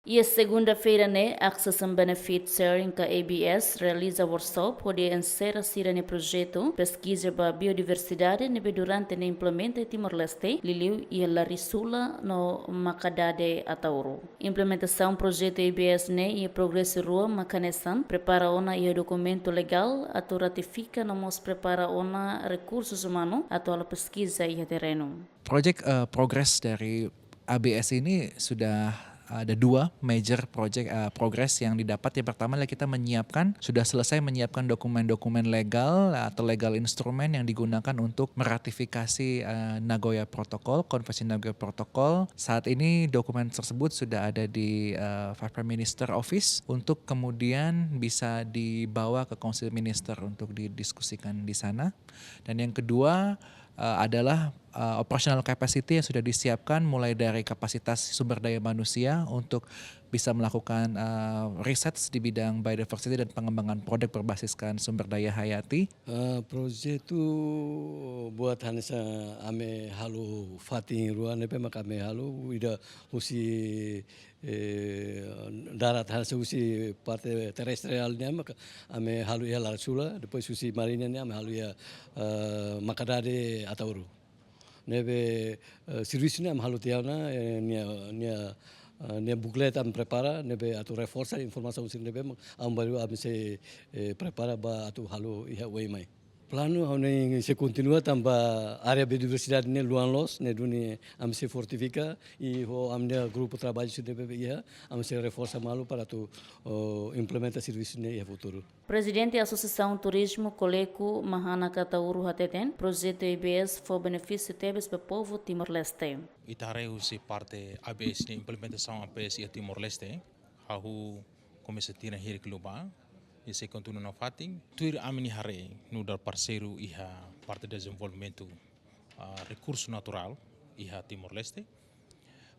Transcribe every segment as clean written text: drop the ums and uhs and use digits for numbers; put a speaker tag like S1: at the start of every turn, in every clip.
S1: E a segunda-feira, né, Access and Benefit Sharing com a ABS realiza workshop onde encerra o projeto pesquisa para biodiversidade durante o implemento de Timor-Leste, Liliu e a Risula no Macadade Atauro. Implementação projeto ABS né e progresso rua Macanesan prepara ona e documento legal atau ratifica nomos prepara ona recursos humanos atau a pesquisa e terreno.
S2: Project progress dari ABS ini sudah ada dua major project progress yang didapat. Yang pertama adalah kita sudah selesai menyiapkan dokumen-dokumen legal atau legal instrumen yang digunakan untuk meratifikasi Nagoya Protocol, Konvensi Nagoya Protocol. Saat ini dokumen tersebut sudah ada di Vice Prime Minister Office untuk kemudian bisa dibawa ke Council Minister untuk didiskusikan di sana. Dan yang kedua adalah operational capacity yang sudah disiapkan mulai dari kapasitas sumber daya manusia untuk bisa melakukan riset di bidang biodiversity dan pengembangan produk berbasiskan sumber daya hayati.
S3: Proyek itu buat hansa ame halu fating ruan nepe maka ame halu ida husi darat hansa husi parte terestrialnya maka ame halu ya larsula depois husi marinanya ame halu ya makadade atauru nebe serviço ame halu tiana nia bukleta am prepara nebe atu reforça informação sing nebe am baru am se prepara ba atu halu iha weimai plano hone se continua tamba área biodiversidade ne luan los ne duni am se fortifica e ho am ne grupo trabalho se nebe iha am se reforça malu para tu implementa serviço ne iha futuro.
S1: Presidente da Associação Turismo Coleco Mahana Katauru Hateten, projeto ABS for benefício tebes para o povo Timor-Leste.
S4: Itareu se parte ABS ne implementação ABS e Timor-Leste, hahu começa a tirar here global, e se continua na fating. Tuir amini hare no dar parceiro iha parte de desenvolvimento recurso natural iha Timor-Leste.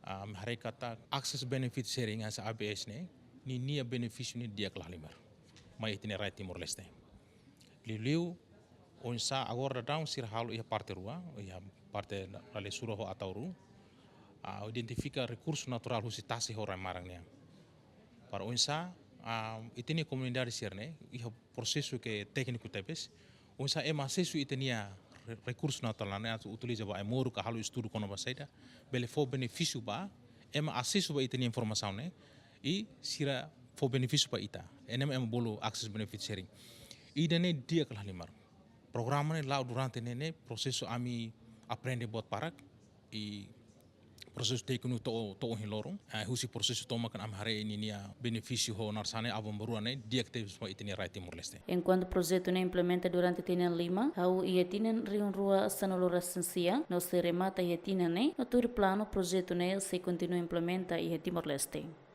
S4: Hare kata access benefit sharing as ABS ne ni nia benefício ni dia kelah limar. Mai itinerário Timor-Leste. Liliu onsa agora down sir halu iha parte rua, iha parte lale suraho atauru. Identifica recurso natural husitasi horai marangnya. Para onsa itini comunidade sirne iha processo que técnico tepes. Onsa acesso itinia recurso natural ne atu utiliza ba emoro ka halu estudo kono basaida. Bele fo benefício ba acesso ba itini informação ne e sira for benefício para ita. NMM bolo access benefit sharing. Ida ne dia kelah limar. Programa ne lá durante ne processo ami aprende buat parak e processo tekunu to hilorong. Husi processo toma kan am hare ini nia benefício ho narsane avon beruane dia que teve para itini right Timor-Leste.
S1: Enquanto o projeto ne implementa durante Tinan Lima, hau ia Tinan riun rua sanolo recensia, no se remata ia Tinan ne, no tur plano projeto ne se continua implementa ia Timor-Leste.